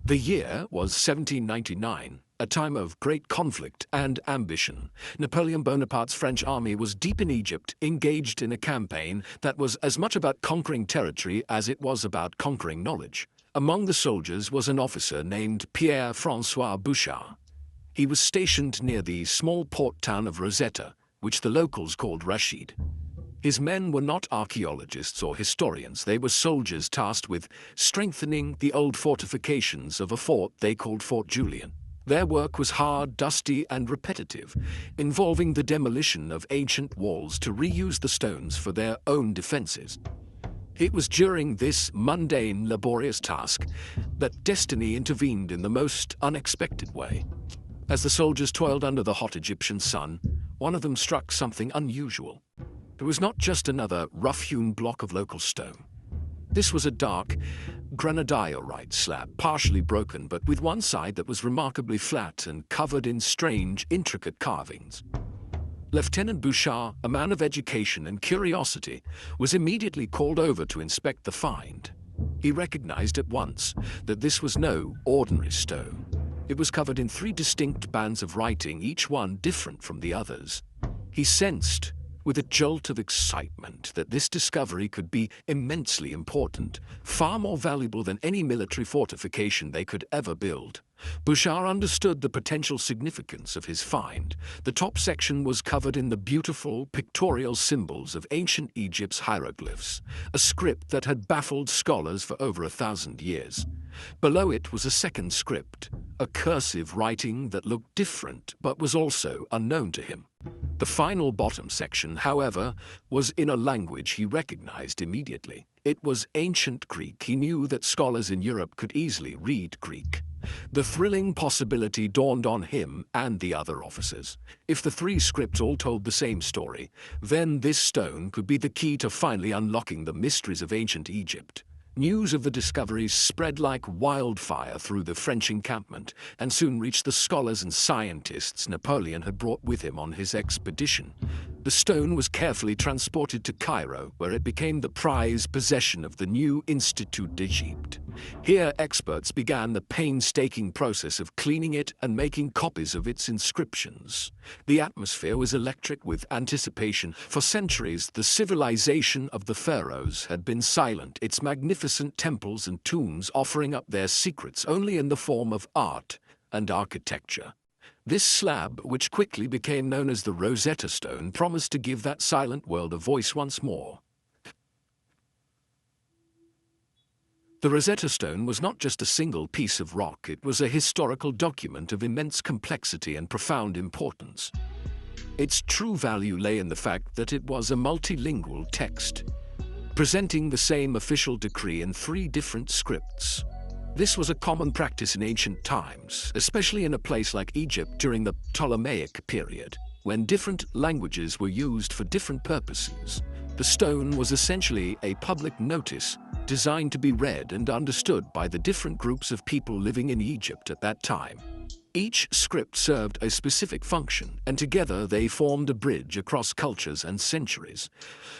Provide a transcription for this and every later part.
The year was 1799, a time of great conflict and ambition. Napoleon Bonaparte's French army was deep in Egypt, engaged in a campaign that was as much about conquering territory as it was about conquering knowledge. Among the soldiers was an officer named Pierre-François Bouchard. He was stationed near the small port town of Rosetta, which the locals called Rashid. His men were not archaeologists or historians. They were soldiers tasked with strengthening the old fortifications of a fort they called Fort Julian. Their work was hard, dusty, and repetitive, involving the demolition of ancient walls to reuse the stones for their own defenses. It was during this mundane, laborious task that destiny intervened in the most unexpected way. As the soldiers toiled under the hot Egyptian sun, one of them struck something unusual. It was not just another rough-hewn block of local stone. This was a dark, granodiorite slab, partially broken, but with one side that was remarkably flat and covered in strange, intricate carvings. Lieutenant Bouchard, a man of education and curiosity, was immediately called over to inspect the find. He recognized at once that this was no ordinary stone. It was covered in 3 distinct bands of writing, each one different from the others. He sensed, with a jolt of excitement, that this discovery could be immensely important, far more valuable than any military fortification they could ever build. Bouchard understood the potential significance of his find. The top section was covered in the beautiful pictorial symbols of ancient Egypt's hieroglyphs, a script that had baffled scholars for over 1,000 years. Below it was a second script, a cursive writing that looked different but was also unknown to him. The final bottom section, however, was in a language he recognized immediately. It was ancient Greek. He knew that scholars in Europe could easily read Greek. The thrilling possibility dawned on him and the other officers. If the 3 scripts all told the same story, then this stone could be the key to finally unlocking the mysteries of ancient Egypt. News of the discoveries spread like wildfire through the French encampment and soon reached the scholars and scientists Napoleon had brought with him on his expedition. The stone was carefully transported to Cairo, where it became the prized possession of the new Institut d'Egypte. Here, experts began the painstaking process of cleaning it and making copies of its inscriptions. The atmosphere was electric with anticipation. For centuries, the civilization of the Pharaohs had been silent, its magnificent temples and tombs offering up their secrets only in the form of art and architecture. This slab, which quickly became known as the Rosetta Stone, promised to give that silent world a voice once more. The Rosetta Stone was not just a single piece of rock, it was a historical document of immense complexity and profound importance. Its true value lay in the fact that it was a multilingual text, presenting the same official decree in 3 different scripts. This was a common practice in ancient times, especially in a place like Egypt during the Ptolemaic period, when different languages were used for different purposes. The stone was essentially a public notice designed to be read and understood by the different groups of people living in Egypt at that time. Each script served a specific function, and together they formed a bridge across cultures and centuries.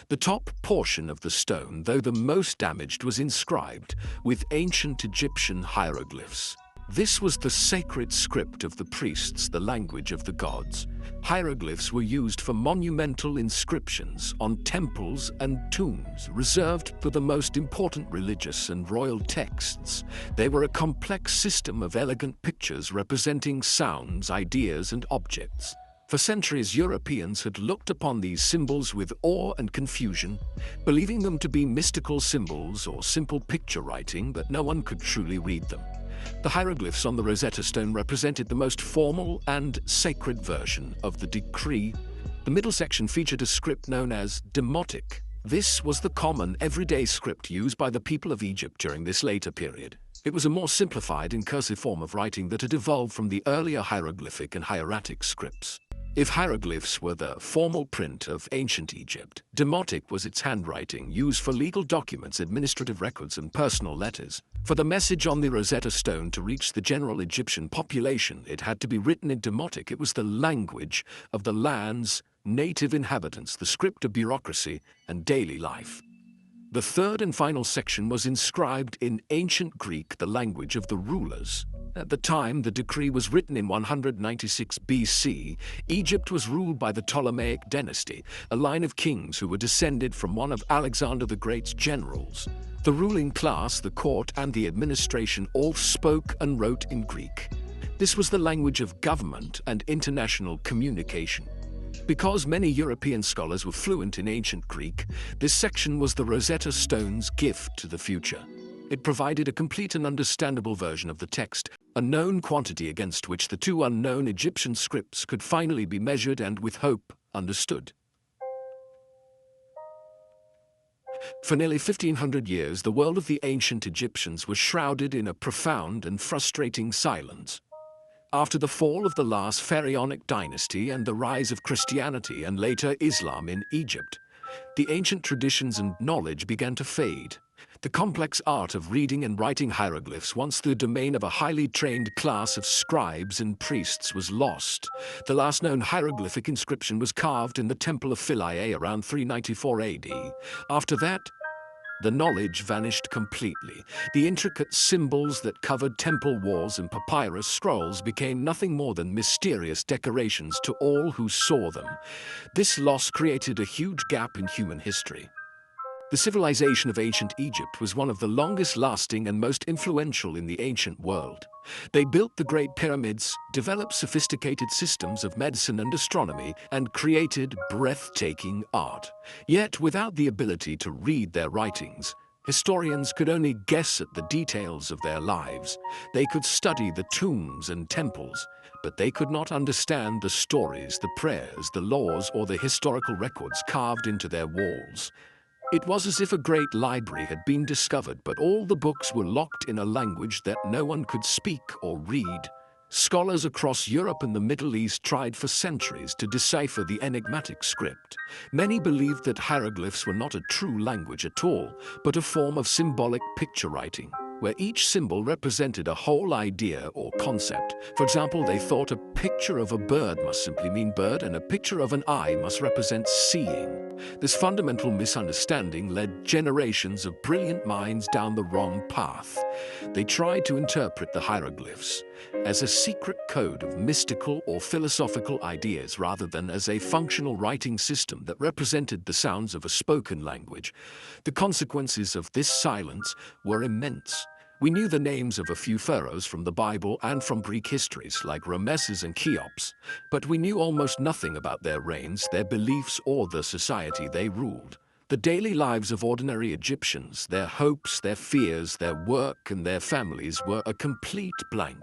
The top portion of the stone, though the most damaged, was inscribed with ancient Egyptian hieroglyphs. This was the sacred script of the priests, the language of the gods. Hieroglyphs were used for monumental inscriptions on temples and tombs, reserved for the most important religious and royal texts. They were a complex system of elegant pictures representing sounds, ideas, and objects. For centuries, Europeans had looked upon these symbols with awe and confusion, believing them to be mystical symbols or simple picture writing, but no one could truly read them. The hieroglyphs on the Rosetta Stone represented the most formal and sacred version of the decree. The middle section featured a script known as Demotic. This was the common, everyday script used by the people of Egypt during this later period. It was a more simplified and cursive form of writing that had evolved from the earlier hieroglyphic and hieratic scripts. If hieroglyphs were the formal print of ancient Egypt, Demotic was its handwriting used for legal documents, administrative records, and personal letters. For the message on the Rosetta Stone to reach the general Egyptian population, it had to be written in Demotic. It was the language of the land's native inhabitants, the script of bureaucracy and daily life. The third and final section was inscribed in ancient Greek, the language of the rulers. At the time the decree was written in 196 BC, Egypt was ruled by the Ptolemaic dynasty, a line of kings who were descended from one of Alexander the Great's generals. The ruling class, the court, and the administration all spoke and wrote in Greek. This was the language of government and international communication. Because many European scholars were fluent in ancient Greek, this section was the Rosetta Stone's gift to the future. It provided a complete and understandable version of the text, a known quantity against which the two unknown Egyptian scripts could finally be measured and, with hope, understood. For nearly 1,500 years, the world of the ancient Egyptians was shrouded in a profound and frustrating silence. After the fall of the last Pharaonic dynasty and the rise of Christianity and later Islam in Egypt, the ancient traditions and knowledge began to fade. The complex art of reading and writing hieroglyphs, once the domain of a highly trained class of scribes and priests, was lost. The last known hieroglyphic inscription was carved in the Temple of Philae around 394 AD. After that, the knowledge vanished completely. The intricate symbols that covered temple walls and papyrus scrolls became nothing more than mysterious decorations to all who saw them. This loss created a huge gap in human history. The civilization of ancient Egypt was one of the longest-lasting and most influential in the ancient world. They built the Great Pyramids, developed sophisticated systems of medicine and astronomy, and created breathtaking art. Yet, without the ability to read their writings, historians could only guess at the details of their lives. They could study the tombs and temples, but they could not understand the stories, the prayers, the laws, or the historical records carved into their walls. It was as if a great library had been discovered, but all the books were locked in a language that no one could speak or read. Scholars across Europe and the Middle East tried for centuries to decipher the enigmatic script. Many believed that hieroglyphs were not a true language at all, but a form of symbolic picture writing, where each symbol represented a whole idea or concept. For example, they thought a picture of a bird must simply mean bird, and a picture of an eye must represent seeing. This fundamental misunderstanding led generations of brilliant minds down the wrong path. They tried to interpret the hieroglyphs as a secret code of mystical or philosophical ideas rather than as a functional writing system that represented the sounds of a spoken language. The consequences of this silence were immense. We knew the names of a few pharaohs from the Bible and from Greek histories like Ramesses and Cheops, but we knew almost nothing about their reigns, their beliefs, or the society they ruled. The daily lives of ordinary Egyptians, their hopes, their fears, their work, and their families were a complete blank.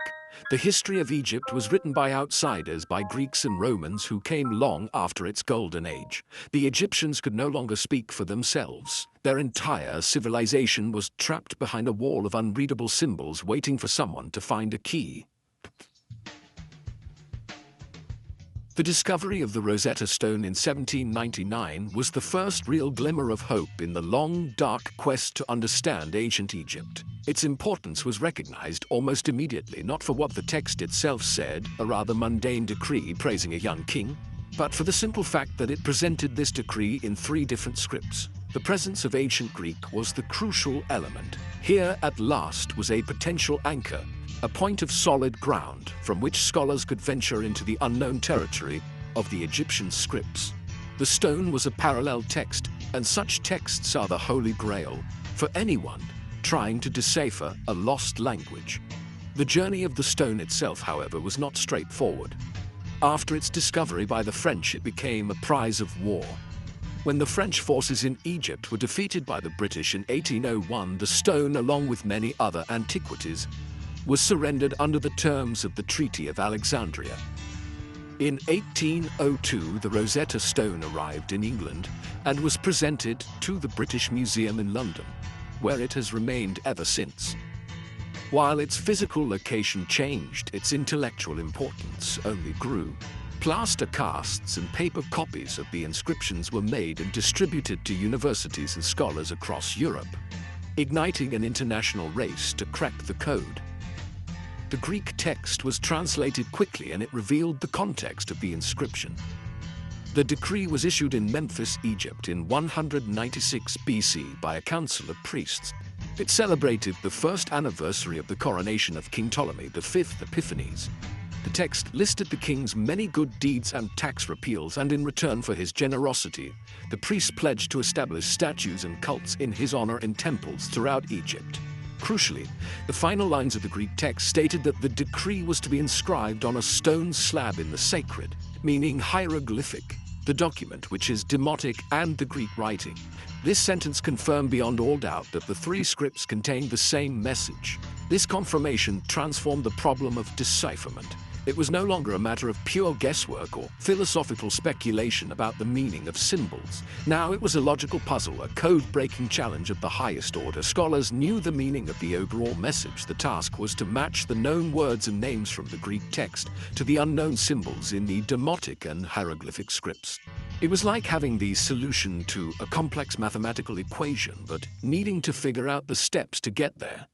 The history of Egypt was written by outsiders, by Greeks and Romans who came long after its golden age. The Egyptians could no longer speak for themselves. Their entire civilization was trapped behind a wall of unreadable symbols, waiting for someone to find a key. The discovery of the Rosetta Stone in 1799 was the first real glimmer of hope in the long, dark quest to understand ancient Egypt. Its importance was recognized almost immediately, not for what the text itself said, a rather mundane decree praising a young king, but for the simple fact that it presented this decree in 3 different scripts. The presence of ancient Greek was the crucial element. Here, at last, was a potential anchor, a point of solid ground from which scholars could venture into the unknown territory of the Egyptian scripts. The stone was a parallel text, and such texts are the Holy Grail for anyone trying to decipher a lost language. The journey of the stone itself, however, was not straightforward. After its discovery by the French, it became a prize of war. When the French forces in Egypt were defeated by the British in 1801, the stone, along with many other antiquities, was surrendered under the terms of the Treaty of Alexandria. In 1802, the Rosetta Stone arrived in England and was presented to the British Museum in London, where it has remained ever since. While its physical location changed, its intellectual importance only grew. Plaster casts and paper copies of the inscriptions were made and distributed to universities and scholars across Europe, igniting an international race to crack the code. The Greek text was translated quickly, and it revealed the context of the inscription. The decree was issued in Memphis, Egypt in 196 BC by a council of priests. It celebrated the first anniversary of the coronation of King Ptolemy V Epiphanes. The text listed the king's many good deeds and tax repeals, and in return for his generosity, the priests pledged to establish statues and cults in his honor in temples throughout Egypt. Crucially, the final lines of the Greek text stated that the decree was to be inscribed on a stone slab in the sacred, meaning hieroglyphic, the document which is demotic and the Greek writing. This sentence confirmed beyond all doubt that the three scripts contained the same message. This confirmation transformed the problem of decipherment. It was no longer a matter of pure guesswork or philosophical speculation about the meaning of symbols. Now it was a logical puzzle, a code-breaking challenge of the highest order. Scholars knew the meaning of the overall message. The task was to match the known words and names from the Greek text to the unknown symbols in the demotic and hieroglyphic scripts. It was like having the solution to a complex mathematical equation, but needing to figure out the steps to get there.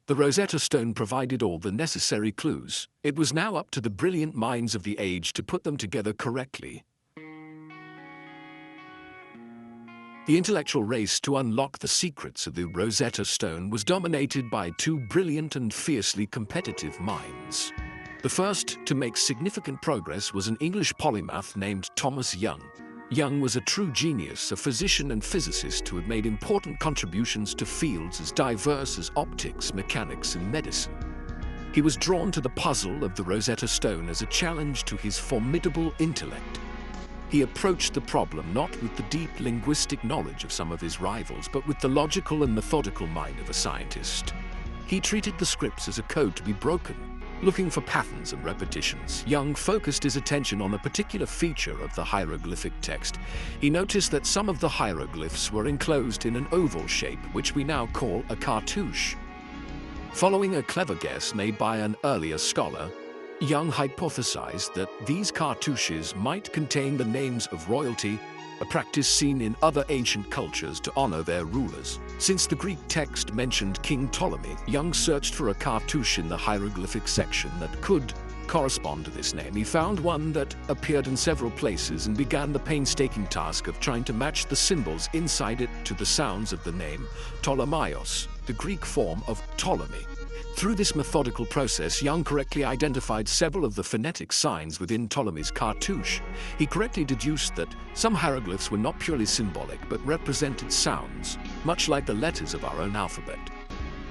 The Rosetta Stone provided all the necessary clues. It was now up to the brilliant minds of the age to put them together correctly. The intellectual race to unlock the secrets of the Rosetta Stone was dominated by two brilliant and fiercely competitive minds. The first to make significant progress was an English polymath named Thomas Young. Young was a true genius, a physician and physicist who had made important contributions to fields as diverse as optics, mechanics, and medicine. He was drawn to the puzzle of the Rosetta Stone as a challenge to his formidable intellect. He approached the problem not with the deep linguistic knowledge of some of his rivals, but with the logical and methodical mind of a scientist. He treated the scripts as a code to be broken. Looking for patterns and repetitions, Young focused his attention on a particular feature of the hieroglyphic text. He noticed that some of the hieroglyphs were enclosed in an oval shape, which we now call a cartouche. Following a clever guess made by an earlier scholar, Young hypothesized that these cartouches might contain the names of royalty, a practice seen in other ancient cultures to honor their rulers. Since the Greek text mentioned King Ptolemy, Young searched for a cartouche in the hieroglyphic section that could correspond to this name. He found one that appeared in several places and began the painstaking task of trying to match the symbols inside it to the sounds of the name Ptolemaios, the Greek form of Ptolemy. Through this methodical process, Young correctly identified several of the phonetic signs within Ptolemy's cartouche. He correctly deduced that some hieroglyphs were not purely symbolic, but represented sounds, much like the letters of our own alphabet.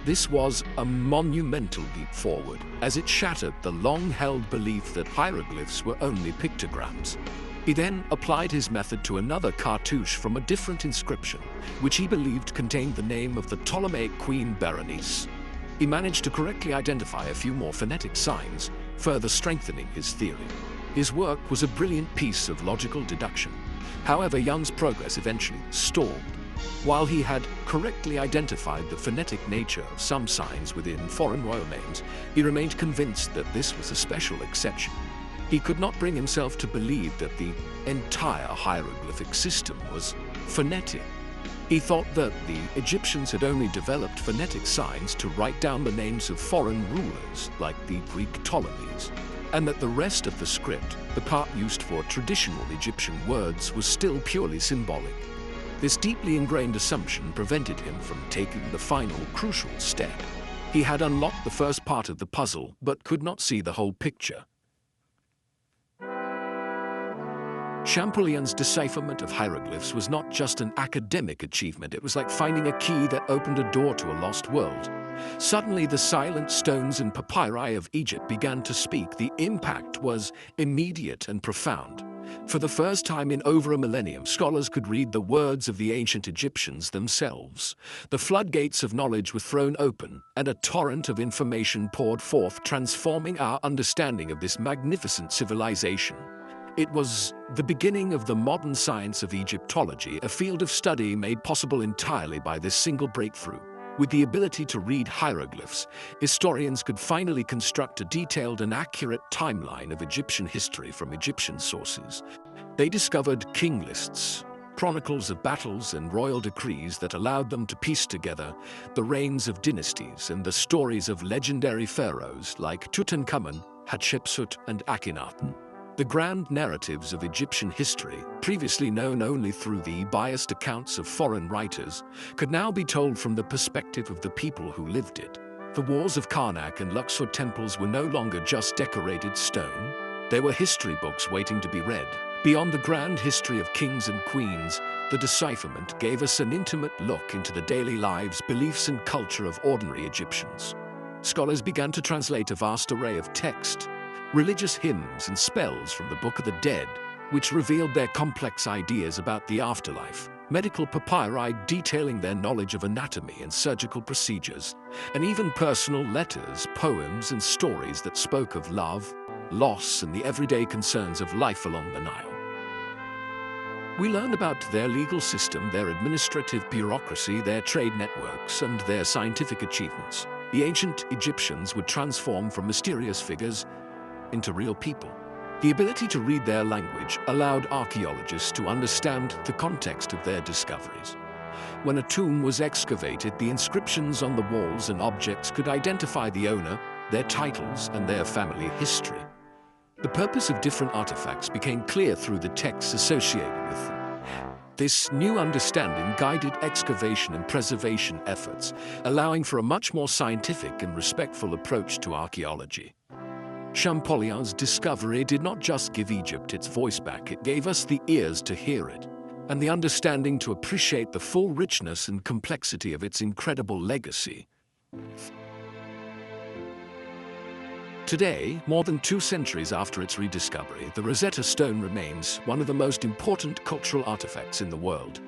This was a monumental leap forward, as it shattered the long-held belief that hieroglyphs were only pictograms. He then applied his method to another cartouche from a different inscription, which he believed contained the name of the Ptolemaic queen Berenice. He managed to correctly identify a few more phonetic signs, further strengthening his theory. His work was a brilliant piece of logical deduction. However, Young's progress eventually stalled. While he had correctly identified the phonetic nature of some signs within foreign royal names, he remained convinced that this was a special exception. He could not bring himself to believe that the entire hieroglyphic system was phonetic. He thought that the Egyptians had only developed phonetic signs to write down the names of foreign rulers, like the Greek Ptolemies, and that the rest of the script, the part used for traditional Egyptian words, was still purely symbolic. This deeply ingrained assumption prevented him from taking the final, crucial step. He had unlocked the first part of the puzzle, but could not see the whole picture. Champollion's decipherment of hieroglyphs was not just an academic achievement. It was like finding a key that opened a door to a lost world. Suddenly, the silent stones and papyri of Egypt began to speak. The impact was immediate and profound. For the first time in over a millennium, scholars could read the words of the ancient Egyptians themselves. The floodgates of knowledge were thrown open, and a torrent of information poured forth, transforming our understanding of this magnificent civilization. It was the beginning of the modern science of Egyptology, a field of study made possible entirely by this single breakthrough. With the ability to read hieroglyphs, historians could finally construct a detailed and accurate timeline of Egyptian history from Egyptian sources. They discovered king lists, chronicles of battles and royal decrees that allowed them to piece together the reigns of dynasties and the stories of legendary pharaohs like Tutankhamun, Hatshepsut, and Akhenaten. The grand narratives of Egyptian history, previously known only through the biased accounts of foreign writers, could now be told from the perspective of the people who lived it. The walls of Karnak and Luxor temples were no longer just decorated stone. They were history books waiting to be read. Beyond the grand history of kings and queens, the decipherment gave us an intimate look into the daily lives, beliefs, and culture of ordinary Egyptians. Scholars began to translate a vast array of text, religious hymns and spells from the Book of the Dead, which revealed their complex ideas about the afterlife, medical papyri detailing their knowledge of anatomy and surgical procedures, and even personal letters, poems, and stories that spoke of love, loss, and the everyday concerns of life along the Nile. We learn about their legal system, their administrative bureaucracy, their trade networks, and their scientific achievements. The ancient Egyptians would transform from mysterious figures into real people. The ability to read their language allowed archaeologists to understand the context of their discoveries. When a tomb was excavated, the inscriptions on the walls and objects could identify the owner, their titles, and their family history. The purpose of different artifacts became clear through the texts associated with them. This new understanding guided excavation and preservation efforts, allowing for a much more scientific and respectful approach to archaeology. Champollion's discovery did not just give Egypt its voice back, it gave us the ears to hear it, and the understanding to appreciate the full richness and complexity of its incredible legacy. Today, more than 2 centuries after its rediscovery, the Rosetta Stone remains one of the most important cultural artifacts in the world.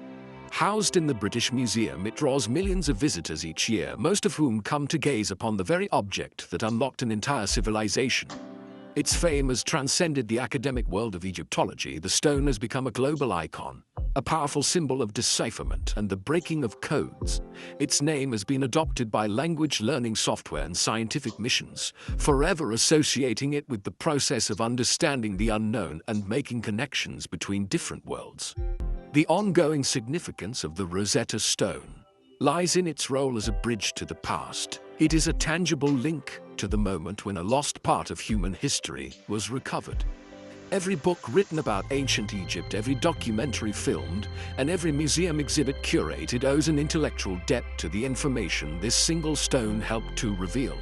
Housed in the British Museum, it draws millions of visitors each year, most of whom come to gaze upon the very object that unlocked an entire civilization. Its fame has transcended the academic world of Egyptology. The stone has become a global icon, a powerful symbol of decipherment and the breaking of codes. Its name has been adopted by language learning software and scientific missions, forever associating it with the process of understanding the unknown and making connections between different worlds. The ongoing significance of the Rosetta Stone lies in its role as a bridge to the past. It is a tangible link to the moment when a lost part of human history was recovered. Every book written about ancient Egypt, every documentary filmed, and every museum exhibit curated owes an intellectual debt to the information this single stone helped to reveal.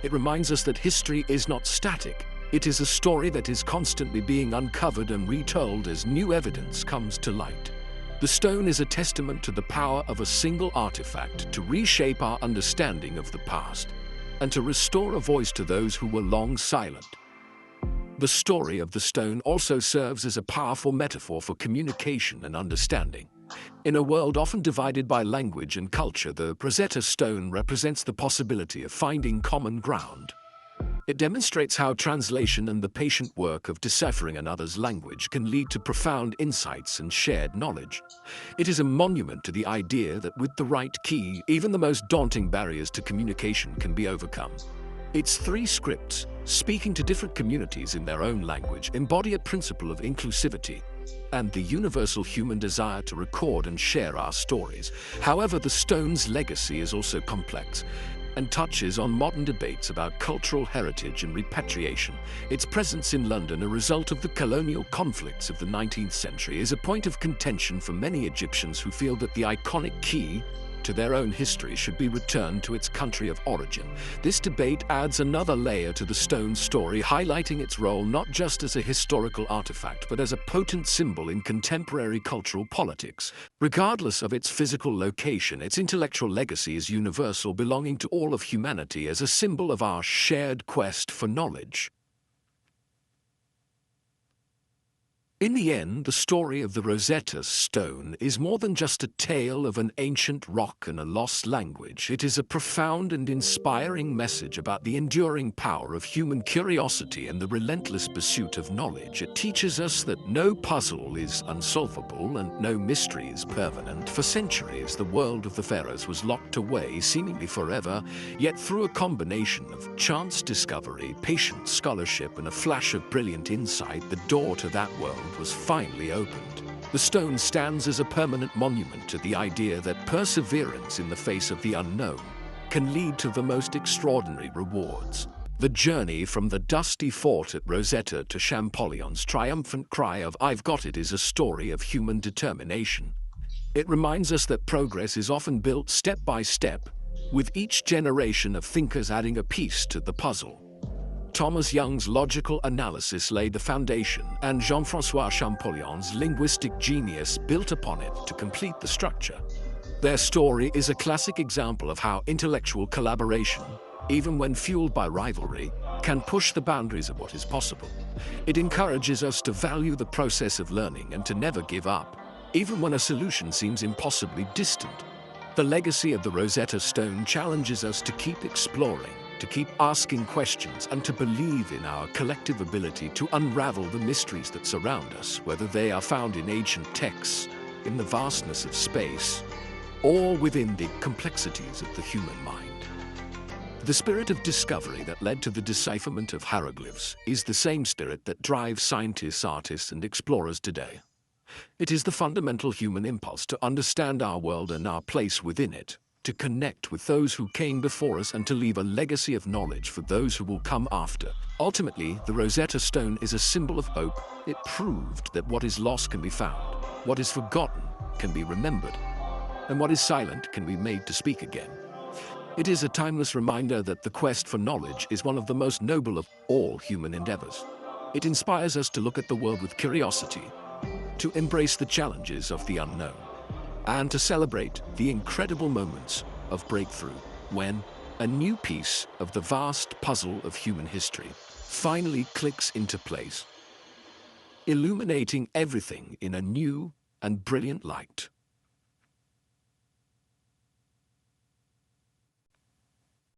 It reminds us that history is not static. It is a story that is constantly being uncovered and retold as new evidence comes to light. The stone is a testament to the power of a single artifact to reshape our understanding of the past and to restore a voice to those who were long silent. The story of the stone also serves as a powerful metaphor for communication and understanding. In a world often divided by language and culture, the Rosetta Stone represents the possibility of finding common ground. It demonstrates how translation and the patient work of deciphering another's language can lead to profound insights and shared knowledge. It is a monument to the idea that with the right key, even the most daunting barriers to communication can be overcome. Its 3 scripts, speaking to different communities in their own language, embody a principle of inclusivity and the universal human desire to record and share our stories. However, the stone's legacy is also complex and touches on modern debates about cultural heritage and repatriation. Its presence in London, a result of the colonial conflicts of the 19th century, is a point of contention for many Egyptians who feel that the iconic key to their own history should be returned to its country of origin. This debate adds another layer to the stone story, highlighting its role not just as a historical artifact, but as a potent symbol in contemporary cultural politics. Regardless of its physical location, its intellectual legacy is universal, belonging to all of humanity as a symbol of our shared quest for knowledge. In the end, the story of the Rosetta Stone is more than just a tale of an ancient rock and a lost language. It is a profound and inspiring message about the enduring power of human curiosity and the relentless pursuit of knowledge. It teaches us that no puzzle is unsolvable and no mystery is permanent. For centuries, the world of the Pharaohs was locked away, seemingly forever, yet through a combination of chance discovery, patient scholarship, and a flash of brilliant insight, the door to that world was finally opened. The stone stands as a permanent monument to the idea that perseverance in the face of the unknown can lead to the most extraordinary rewards. The journey from the dusty fort at Rosetta to Champollion's triumphant cry of "I've got it" is a story of human determination. It reminds us that progress is often built step by step, with each generation of thinkers adding a piece to the puzzle. Thomas Young's logical analysis laid the foundation, and Jean-François Champollion's linguistic genius built upon it to complete the structure. Their story is a classic example of how intellectual collaboration, even when fueled by rivalry, can push the boundaries of what is possible. It encourages us to value the process of learning and to never give up, even when a solution seems impossibly distant. The legacy of the Rosetta Stone challenges us to keep exploring, to keep asking questions, and to believe in our collective ability to unravel the mysteries that surround us, whether they are found in ancient texts, in the vastness of space, or within the complexities of the human mind. The spirit of discovery that led to the decipherment of hieroglyphs is the same spirit that drives scientists, artists, and explorers today. It is the fundamental human impulse to understand our world and our place within it, to connect with those who came before us, and to leave a legacy of knowledge for those who will come after. Ultimately, the Rosetta Stone is a symbol of hope. It proved that what is lost can be found, what is forgotten can be remembered, and what is silent can be made to speak again. It is a timeless reminder that the quest for knowledge is one of the most noble of all human endeavors. It inspires us to look at the world with curiosity, to embrace the challenges of the unknown, and to celebrate the incredible moments of breakthrough when a new piece of the vast puzzle of human history finally clicks into place, illuminating everything in a new and brilliant light.